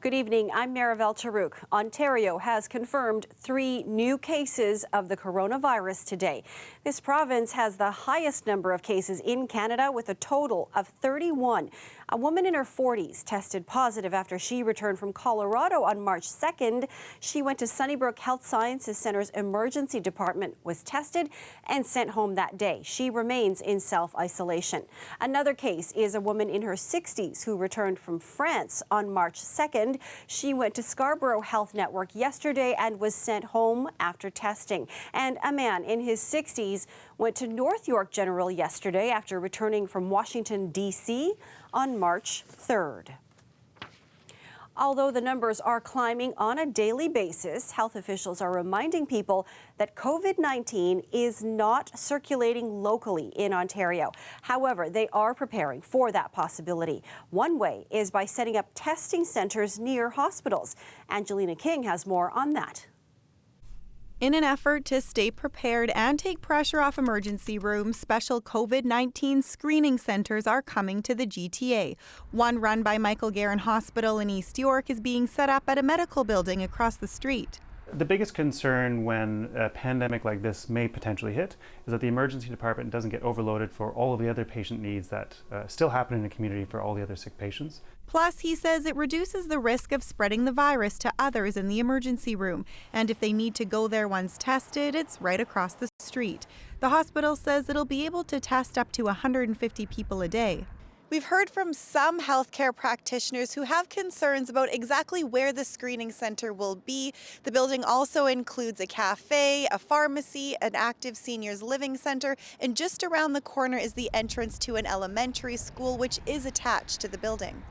Good evening, I'm Marivelle Tarouk. Ontario has confirmed 3 new cases of the coronavirus today. This province has the highest number of cases in Canada with a total of 31. A woman in her 40s tested positive after she returned from Colorado on March 2nd. She went to Sunnybrook Health Sciences Center's emergency department, was tested, and sent home that day. She remains in self-isolation. Another case is a woman in her 60s who returned from France on March 2nd. She went to Scarborough Health Network yesterday and was sent home after testing. And a man in his 60s went to North York General yesterday after returning from Washington, D.C. on March 3rd. Although the numbers are climbing on a daily basis, health officials are reminding people that COVID-19 is not circulating locally in Ontario. However, they are preparing for that possibility. One way is by setting up testing centres near hospitals. Angelina King has more on that. In an effort to stay prepared and take pressure off emergency rooms, special COVID-19 screening centres are coming to the GTA. One run by Michael Garron Hospital in East York is being set up at a medical building across the street. The biggest concern when a pandemic like this may potentially hit is that the emergency department doesn't get overloaded for all of the other patient needs that still happen in the community for all the other sick patients. Plus, he says it reduces the risk of spreading the virus to others in the emergency room. And if they need to go there once tested, it's right across the street. The hospital says it'll be able to test up to 150 people a day. We've heard from some healthcare practitioners who have concerns about exactly where the screening center will be. The building also includes a cafe, a pharmacy, an active seniors living center, and just around the corner is the entrance to an elementary school, which is attached to the building.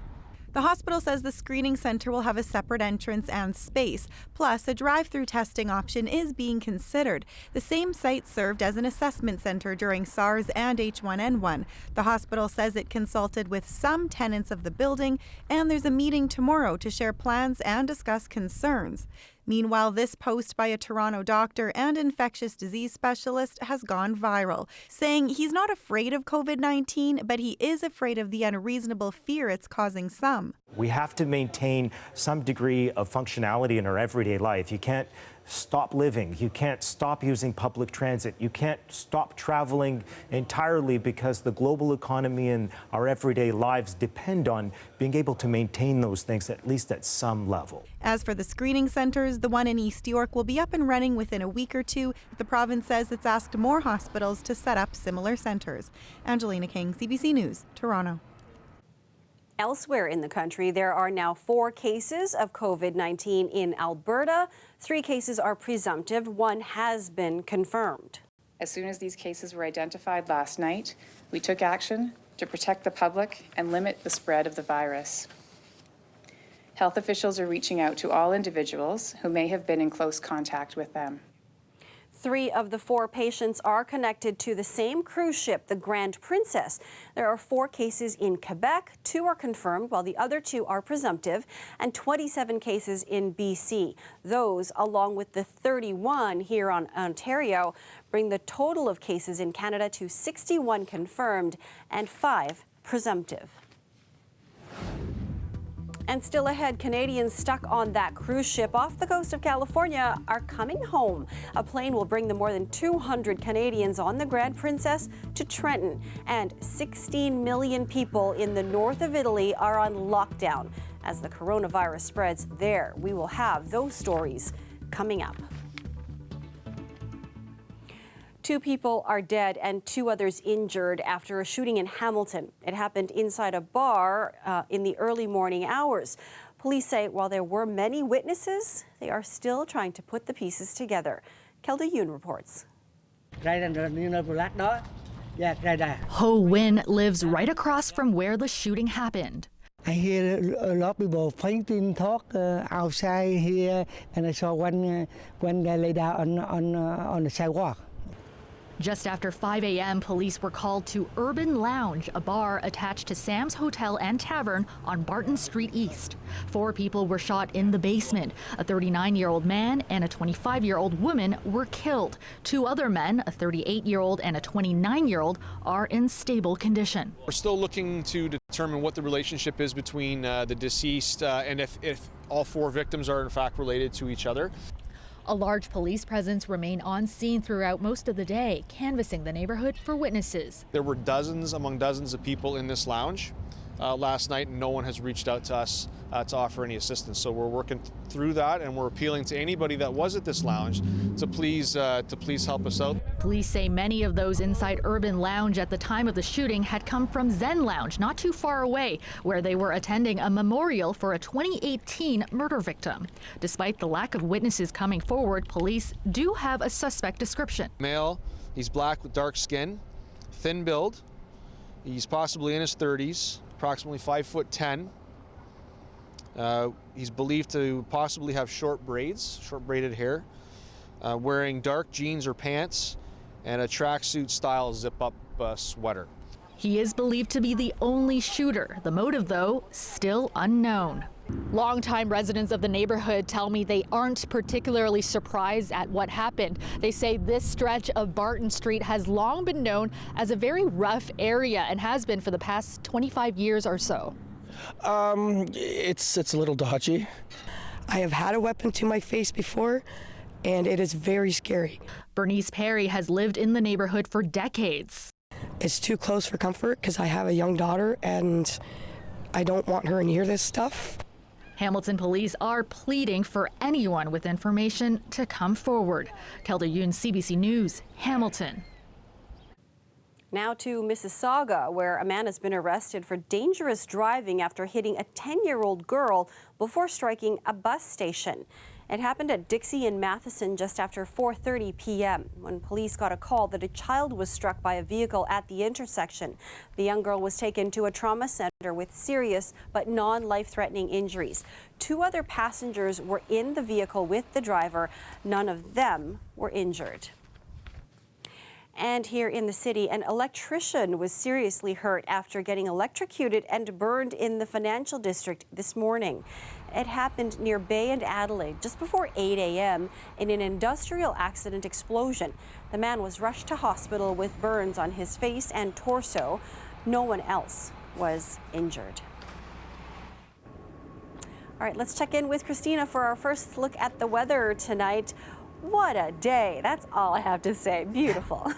The hospital says the screening center will have a separate entrance and space. Plus, a drive-through testing option is being considered. The same site served as an assessment center during SARS and H1N1. The hospital says it consulted with some tenants of the building, and there's a meeting tomorrow to share plans and discuss concerns. Meanwhile, this post by a Toronto doctor and infectious disease specialist has gone viral, saying he's not afraid of COVID-19, but he is afraid of the unreasonable fear it's causing some. We have to maintain some degree of functionality in our everyday life. You can't stop living. You can't stop using public transit. You can't stop traveling entirely because the global economy and our everyday lives depend on being able to maintain those things at least at some level. As for the screening centers, the one in East York will be up and running within a week or two. The province says it's asked more hospitals to set up similar centers. Angelina King, CBC News, Toronto. Elsewhere in the country, there are now 4 cases of COVID-19 in Alberta. 3 cases are presumptive. 1 has been confirmed. As soon as these cases were identified last night, we took action to protect the public and limit the spread of the virus. Health officials are reaching out to all individuals who may have been in close contact with them. 3 of the 4 patients are connected to the same cruise ship, the Grand Princess. There are 4 cases in Quebec. 2 are confirmed, while the other 2 are presumptive, and 27 cases in BC. Those, along with the 31 here on Ontario, bring the total of cases in Canada to 61 confirmed and 5 presumptive. And still ahead, Canadians stuck on that cruise ship off the coast of California are coming home. A plane will bring the more than 200 Canadians on the Grand Princess to Trenton. And 16 million people in the north of Italy are on lockdown. As the coronavirus spreads there, we will have those stories coming up. 2 people are dead and 2 others injured after a shooting in Hamilton. It happened inside a bar in the early morning hours. Police say while there were many witnesses, they are still trying to put the pieces together. Kelda Yoon reports. Ho Win lives right across from where the shooting happened. I hear a lot of people fighting, talk outside here, and I saw one guy lay down on the sidewalk. Just after 5 a.m., police were called to Urban Lounge, a bar attached to Sam's Hotel and Tavern on Barton Street East. 4 people were shot in the basement. A 39-year-old man and a 25-year-old woman were killed. 2 other men, a 38-year-old and a 29-year-old, are in stable condition. We're still looking to determine what the relationship is between the deceased and if all 4 victims are in fact related to each other. A large police presence remained on scene throughout most of the day, canvassing the neighborhood for witnesses. There were dozens of people in this lounge last night, and no one has reached out to us to offer any assistance. So we're working through that, and we're appealing to anybody that was at this lounge to please help us out. Police say many of those inside Urban Lounge at the time of the shooting had come from Zen Lounge, not too far away, where they were attending a memorial for a 2018 murder victim. Despite the lack of witnesses coming forward, police do have a suspect description. Male, he's black with dark skin, thin build, he's possibly in his 30s, approximately 5'10". He's believed to possibly have short braided hair, wearing dark jeans or pants, and a tracksuit style zip-up sweater. He is believed to be the only shooter. The motive, though, still unknown. Longtime residents of the neighborhood tell me they aren't particularly surprised at what happened. They say this stretch of Barton Street has long been known as a very rough area and has been for the past 25 years or so. It's a little dodgy. I have had a weapon to my face before, and it is very scary. Bernice Perry has lived in the neighborhood for decades. It's too close for comfort because I have a young daughter and I don't want her near this stuff. Hamilton police are pleading for anyone with information to come forward. Kelda Yoon, CBC News, Hamilton. Now to Mississauga, where a man has been arrested for dangerous driving after hitting a 10-year-old girl before striking a bus station. It happened at Dixie and Matheson just after 4:30 p.m. when police got a call that a child was struck by a vehicle at the intersection. The young girl was taken to a trauma center with serious but non-life-threatening injuries. 2 other passengers were in the vehicle with the driver. None of them were injured. And here in the city, an electrician was seriously hurt after getting electrocuted and burned in the financial district this morning. It happened near Bay and Adelaide just before 8 a.m. in an industrial accident explosion. The man was rushed to hospital with burns on his face and torso. No one else was injured. All right, let's check in with Christina for our first look at the weather tonight. What a day. That's all I have to say. Beautiful.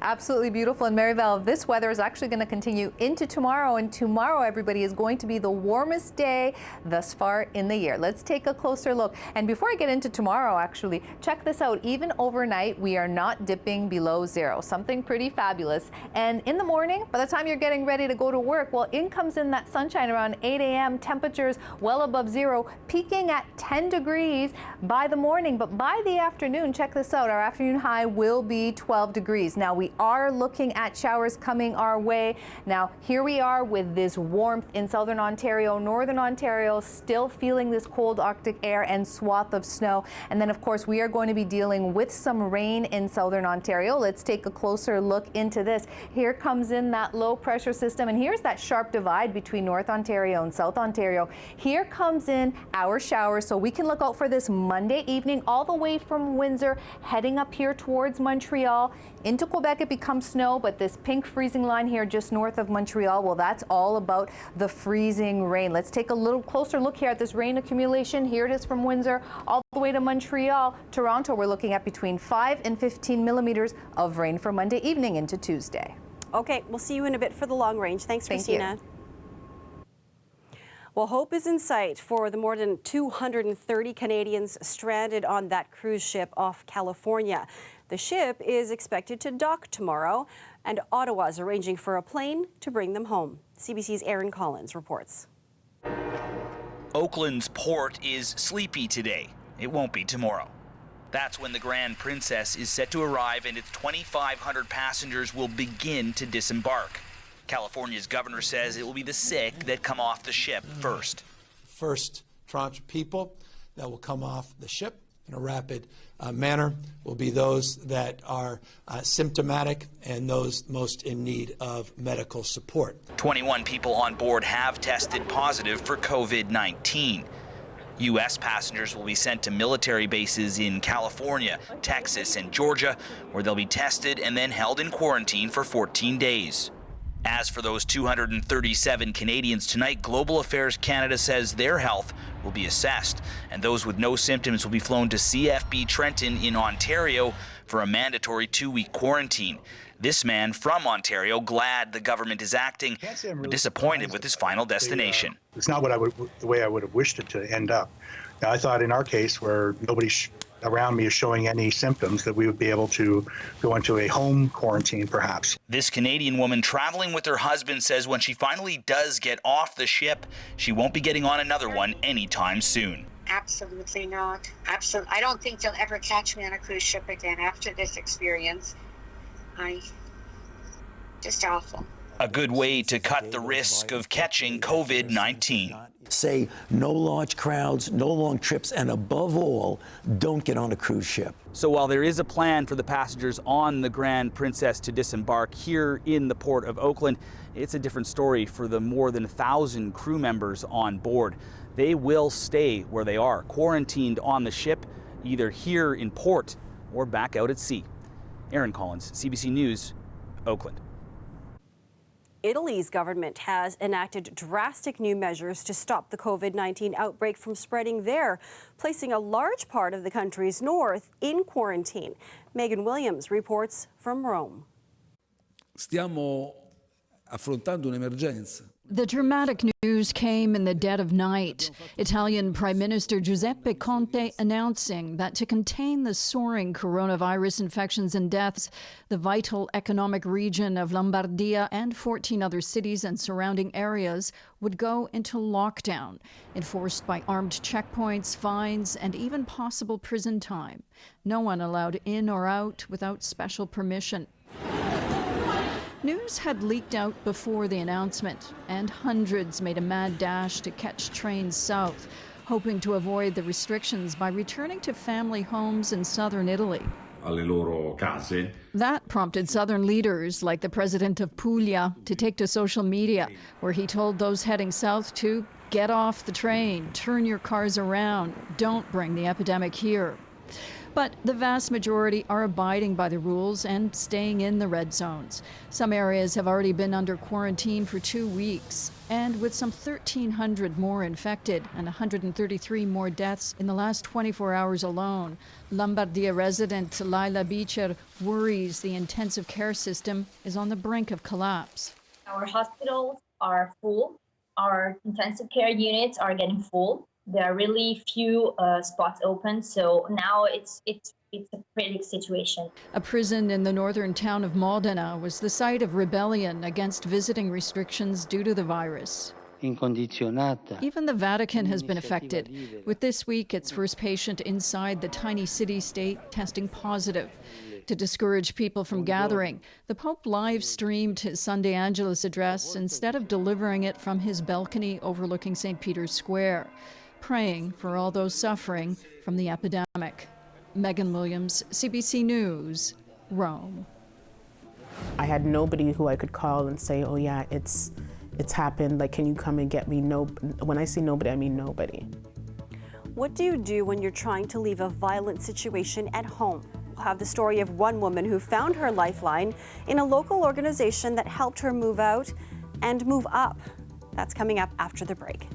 Absolutely beautiful. And Maryvale, this weather is actually going to continue into tomorrow. And tomorrow, everybody, is going to be the warmest day thus far in the year. Let's take a closer look. And before I get into tomorrow, actually, check this out. Even overnight, we are not dipping below 0. Something pretty fabulous. And in the morning, by the time you're getting ready to go to work, well, in comes in that sunshine around 8 a.m. Temperatures well above 0, peaking at 10 degrees by the morning. But by the afternoon, check this out, our afternoon high will be 12 degrees. Now we are looking at showers coming our way. Now here we are with this warmth in southern Ontario, northern Ontario, still feeling this cold Arctic air and swath of snow. And then of course we are going to be dealing with some rain in southern Ontario. Let's take a closer look into this. Here comes in that low pressure system, and here's that sharp divide between North Ontario and South Ontario. Here comes in our showers, so we can look out for this Monday evening all the way from Windsor, heading up here towards Montreal. Into Quebec it becomes snow, but this pink freezing line here just north of Montreal, well, that's all about the freezing rain. Let's take a little closer look here at this rain accumulation. Here it is from Windsor all the way to Montreal. Toronto, we're looking at between 5 and 15 millimeters of rain for Monday evening into Tuesday. Okay, we'll see you in a bit for the long range. Thanks, Christina. Thank you. Well, hope is in sight for the more than 230 Canadians stranded on that cruise ship off California. The ship is expected to dock tomorrow, and Ottawa's arranging for a plane to bring them home. CBC's Aaron Collins reports. Oakland's port is sleepy today. It won't be tomorrow. That's when the Grand Princess is set to arrive, and its 2,500 passengers will begin to disembark. California's governor says it will be the sick that come off the ship first. First tranche of people that will come off the ship in a rapid manner will be those that are symptomatic and those most in need of medical support. 21 people on board have tested positive for COVID-19. U.S. passengers will be sent to military bases in California, Texas, and Georgia, where they'll be tested and then held in quarantine for 14 days. As for those 237 Canadians tonight, Global Affairs Canada says their health will be assessed, and those with no symptoms will be flown to CFB Trenton in Ontario for a mandatory 2-week quarantine. This man from Ontario glad the government is acting, but disappointed with his final destination. It's not the way I would have wished it to end up. Now, I thought in our case, where nobody around me is showing any symptoms, that we would be able to go into a home quarantine, perhaps. This Canadian woman traveling with her husband says when she finally does get off the ship, she won't be getting on another one anytime soon. Absolutely not. Absolutely. I don't think they'll ever catch me on a cruise ship again after this experience. Just awful. A good way to cut the risk of catching COVID-19. Say no large crowds, no long trips, and above all, don't get on a cruise ship. So while there is a plan for the passengers on the Grand Princess to disembark here in the port of Oakland, it's a different story for the more than 1,000 crew members on board. They will stay where they are, quarantined on the ship, either here in port or back out at sea. Aaron Collins, CBC News, Oakland. Italy's government has enacted drastic new measures to stop the COVID-19 outbreak from spreading there, placing a large part of the country's north in quarantine. Megan Williams reports from Rome. Stiamo affrontando un'emergenza. The dramatic news came in the dead of night. Italian Prime Minister Giuseppe Conte announcing that to contain the soaring coronavirus infections and deaths, the vital economic region of Lombardia and 14 other cities and surrounding areas would go into lockdown, enforced by armed checkpoints, fines, and even possible prison time. No one allowed in or out without special permission. News had leaked out before the announcement, and hundreds made a mad dash to catch trains south, hoping to avoid the restrictions by returning to family homes in southern Italy. Alle loro case. That prompted southern leaders, like the president of Puglia, to take to social media, where he told those heading south to get off the train, turn your cars around, don't bring the epidemic here. But the vast majority are abiding by the rules and staying in the red zones. Some areas have already been under quarantine for 2 weeks. And with some 1,300 more infected and 133 more deaths in the last 24 hours alone, Lombardia resident Laila Bicher worries the intensive care system is on the brink of collapse. Our hospitals are full. Our intensive care units are getting full. There are really few spots open, so now it's a critical situation. A prison in the northern town of Modena was the site of rebellion against visiting restrictions due to the virus. Even the Vatican has been affected, with this week its first patient inside the tiny city-state testing positive. To discourage people from gathering, the Pope live-streamed his Sunday Angelus address instead of delivering it from his balcony overlooking St. Peter's Square, praying for all those suffering from the epidemic. Megan Williams, CBC News, Rome. I had nobody who I could call and say, oh yeah, it's happened, like, can you come and get me? No, when I say nobody, I mean nobody. What do you do when you're trying to leave a violent situation at home? We'll have the story of one woman who found her lifeline in a local organization that helped her move out and move up. That's coming up after the break.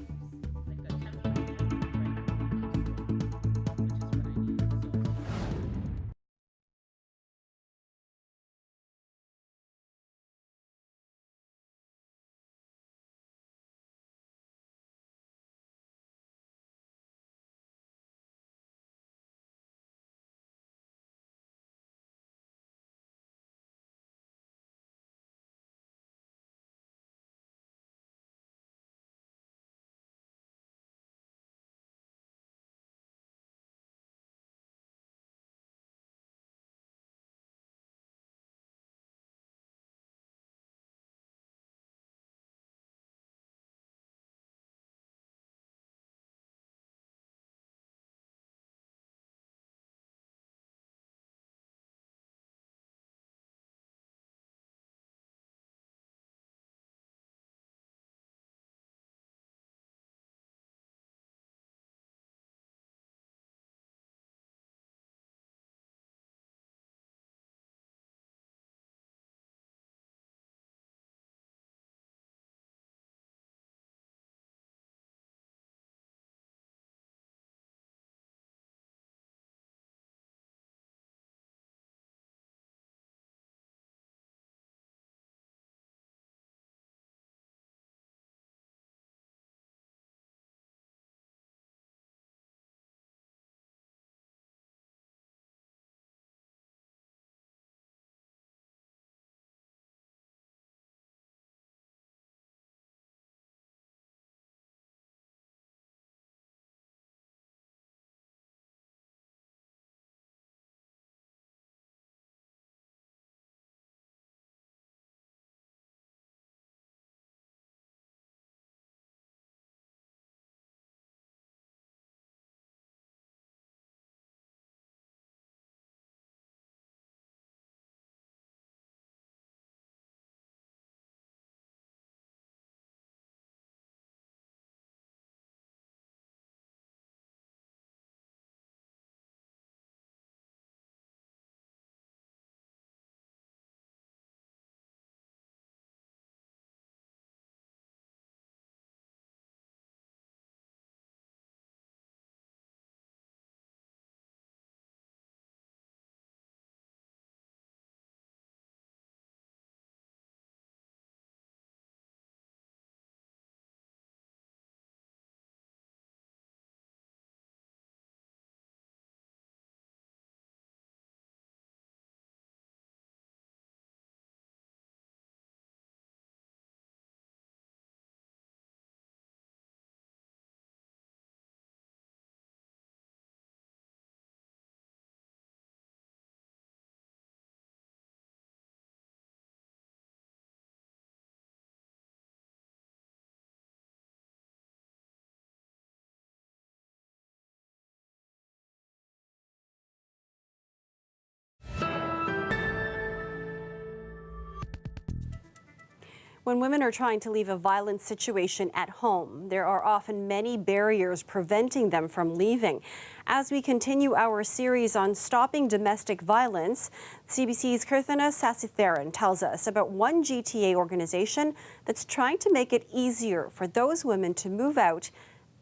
When women are trying to leave a violent situation at home, there are often many barriers preventing them from leaving. As we continue our series on stopping domestic violence, CBC's Kirthana Sasitharan tells us about one GTA organization that's trying to make it easier for those women to move out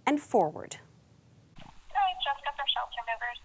and forward. Jessica from Shelter Movers.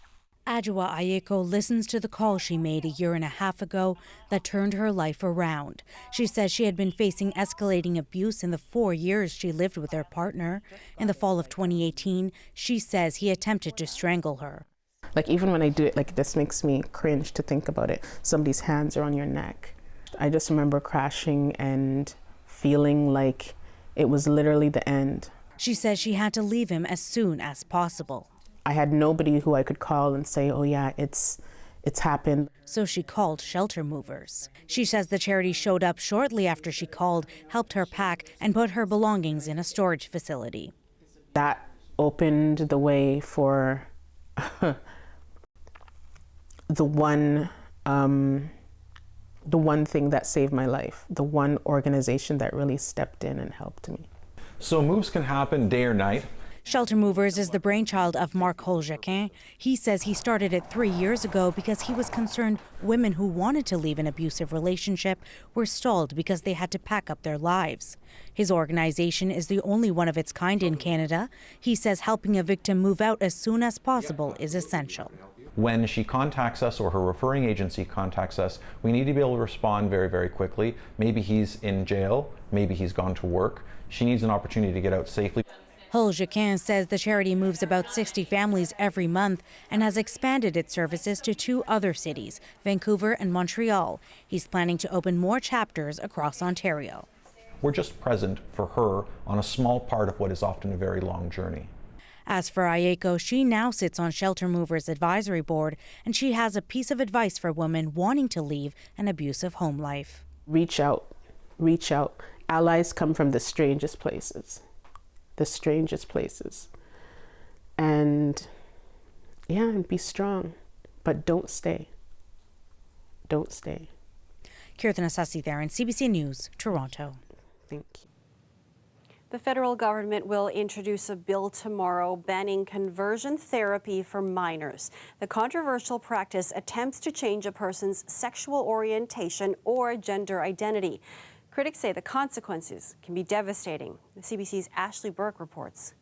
Adjoa Ayeko listens to the call she made a year and a half ago that turned her life around. She says she had been facing escalating abuse in the 4 years she lived with her partner. In the fall of 2018, she says he attempted to strangle her. Like, even when I do it, like, this makes me cringe to think about it. Somebody's hands are on your neck. I just remember crashing and feeling like it was literally the end. She says she had to leave him as soon as possible. I had nobody who I could call and say, oh yeah, it's happened. So she called Shelter Movers. She says the charity showed up shortly after she called, helped her pack, and put her belongings in a storage facility. That opened the way for the one thing that saved my life, the one organization that really stepped in and helped me. So moves can happen day or night. Shelter Movers is the brainchild of Marc Holjaquin. He says he started it 3 years ago because he was concerned women who wanted to leave an abusive relationship were stalled because they had to pack up their lives. His organization is the only one of its kind in Canada. He says helping a victim move out as soon as possible is essential. When she contacts us or her referring agency contacts us, we need to be able to respond very, very quickly. Maybe he's in jail, maybe he's gone to work. She needs an opportunity to get out safely. Holjaquin says the charity moves about 60 families every month and has expanded its services to 2 other cities, Vancouver and Montreal. He's planning to open more chapters across Ontario. We're just present for her on a small part of what is often a very long journey. As for Ayeko, she now sits on Shelter Movers Advisory Board, and she has a piece of advice for women wanting to leave an abusive home life. Reach out, reach out. Allies come from the strangest places. The strangest places. And yeah, and be strong, but don't stay. Don't stay. Kirthana Sasitharan, CBC News, Toronto. Thank you. The federal government will introduce a bill tomorrow banning conversion therapy for minors. The controversial practice attempts to change a person's sexual orientation or gender identity. Critics say the consequences can be devastating. The CBC's Ashley Burke reports.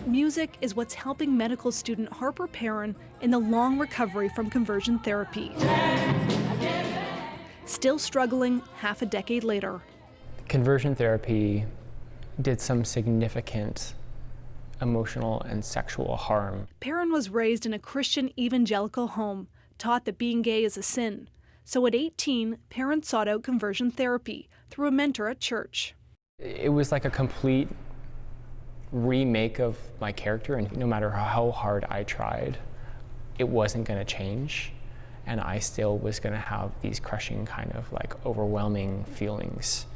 Music is what's helping medical student Harper Perrin in the long recovery from conversion therapy. Still struggling half a decade later. Conversion therapy did some significant emotional and sexual harm. Perrin was raised in a Christian evangelical home, taught that being gay is a sin. So at 18, Perrin sought out conversion therapy through a mentor at church. It was like a complete remake of my character, and no matter how hard I tried, it wasn't going to change. And I still was going to have these crushing kind of like overwhelming feelings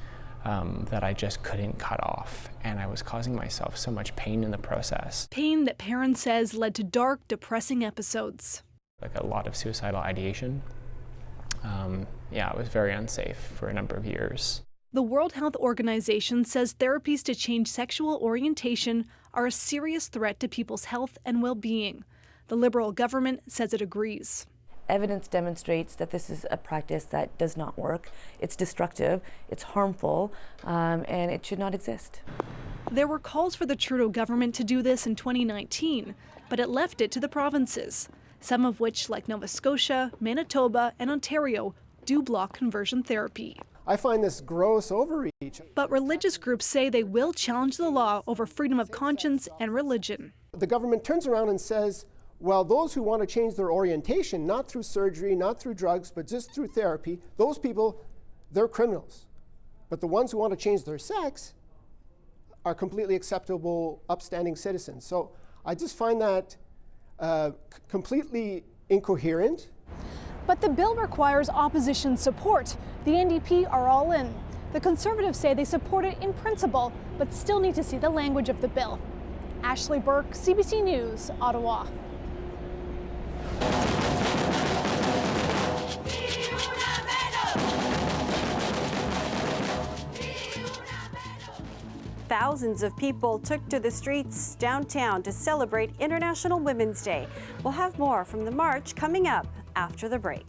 that I just couldn't cut off. And I was causing myself so much pain in the process. Pain that Perrin says led to dark, depressing episodes. Like a lot of suicidal ideation. Yeah, it was very unsafe for a number of years. The World Health Organization says therapies to change sexual orientation are a serious threat to people's health and well-being. The Liberal government says it agrees. Evidence demonstrates that this is a practice that does not work. It's destructive, it's harmful, and it should not exist. There were calls for the Trudeau government to do this in 2019, but it left it to the provinces, some of which, like Nova Scotia, Manitoba, and Ontario, do block conversion therapy. I find this gross overreach. But religious groups say they will challenge the law over freedom of conscience and religion. The government turns around and says, well, those who want to change their orientation, not through surgery, not through drugs, but just through therapy, those people, they're criminals. But the ones who want to change their sex are completely acceptable, upstanding citizens. So I just find that completely incoherent. But the bill requires opposition support. The NDP are all in. The Conservatives say they support it in principle, but still need to see the language of the bill. Ashley Burke, CBC News, Ottawa. Thousands of people took to the streets downtown to celebrate International Women's Day. We'll have more from the march coming up after the break.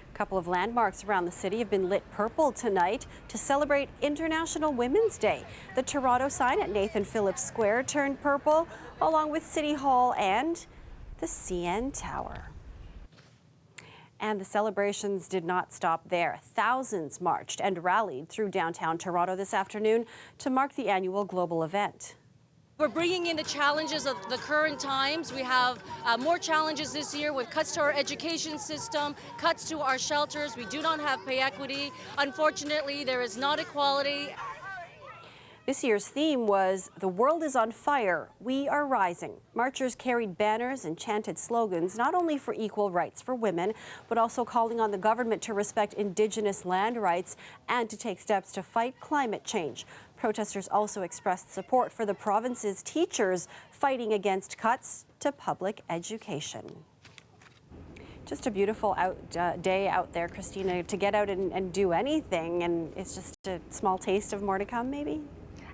A couple of landmarks around the city have been lit purple tonight to celebrate International Women's Day. The Toronto sign at Nathan Phillips Square turned purple, along with City Hall and the CN Tower. And the celebrations did not stop there. Thousands marched and rallied through downtown Toronto this afternoon to mark the annual global event. We're bringing in the challenges of the current times. We have more challenges this year with cuts to our education system, cuts to our shelters. We do not have pay equity. Unfortunately, there is not equality. This year's theme was "The world is on fire, we are rising." Marchers carried banners and chanted slogans not only for equal rights for women, but also calling on the government to respect Indigenous land rights and to take steps to fight climate change. Protesters also expressed support for the province's teachers fighting against cuts to public education. Just a beautiful day out there, Christina, to get out and do anything, and it's just a small taste of more to come, maybe?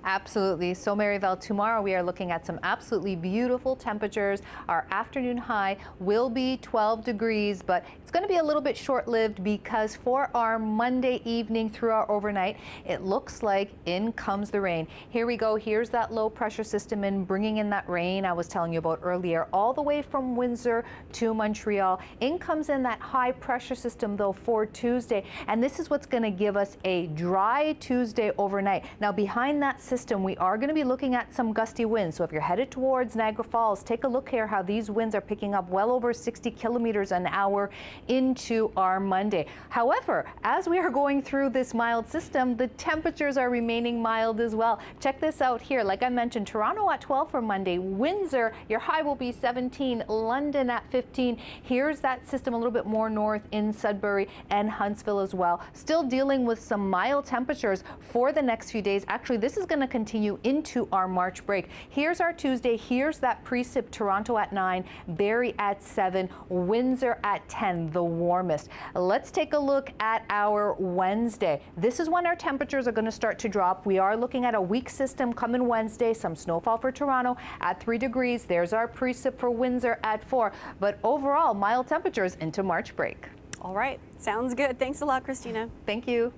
Absolutely. So, Maryvale, tomorrow we are looking at some absolutely beautiful temperatures. Our afternoon high will be 12 degrees, but it's going to be a little bit short-lived because for our Monday evening through our overnight, it looks like in comes the rain. Here we go. Here's that low pressure system in bringing in that rain I was telling you about earlier, all the way from Windsor to Montreal. In comes in that high pressure system, though, for Tuesday, and this is what's going to give us a dry Tuesday overnight. Now, behind that system, we are going to be looking at some gusty winds. So if you're headed towards Niagara Falls, take a look here how these winds are picking up well over 60 kilometers an hour into our Monday. However, as we are going through this mild system, the temperatures are remaining mild as well. Check this out here. Like I mentioned, Toronto at 12 for Monday. Windsor, your high will be 17. London at 15. Here's that system a little bit more north in Sudbury and Huntsville as well. Still dealing with some mild temperatures for the next few days. Actually, this is going to continue into our March break. Here's our Tuesday. Here's that precip. Toronto at 9, Barrie at 7, Windsor at 10, the warmest. Let's take a look at our Wednesday. This is when our temperatures are going to start to drop. We are looking at a weak system coming Wednesday. Some snowfall for Toronto at 3 degrees. There's our precip for Windsor at 4. But overall, mild temperatures into March break. All right. Sounds good. Thanks a lot, Christina. Thank you.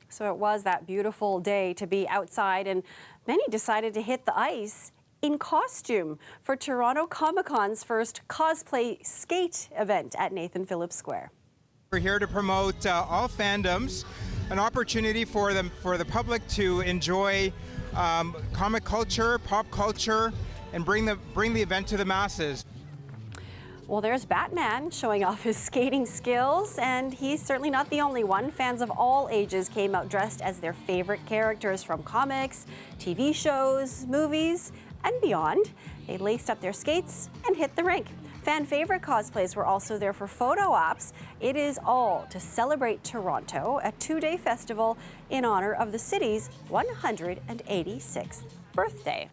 So it was that beautiful day to be outside, and many decided to hit the ice in costume for Toronto Comic-Con's first cosplay skate event at Nathan Phillips Square. We're here to promote all fandoms, an opportunity for the public to enjoy comic culture, pop culture, and bring the event to the masses. Well, there's Batman showing off his skating skills, and he's certainly not the only one. Fans of all ages came out dressed as their favorite characters from comics, TV shows, movies, and beyond. They laced up their skates and hit the rink. Fan favorite cosplays were also there for photo ops. It is all to celebrate Toronto, a two-day festival in honor of the city's 186th birthday.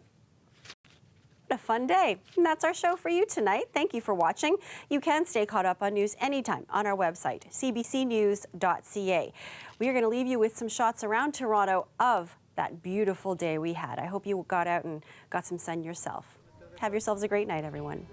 A fun day. And that's our show for you tonight. Thank you for watching. You can stay caught up on news anytime on our website, cbcnews.ca. We are going to leave you with some shots around Toronto of that beautiful day we had. I hope you got out and got some sun yourself. Have yourselves a great night, everyone.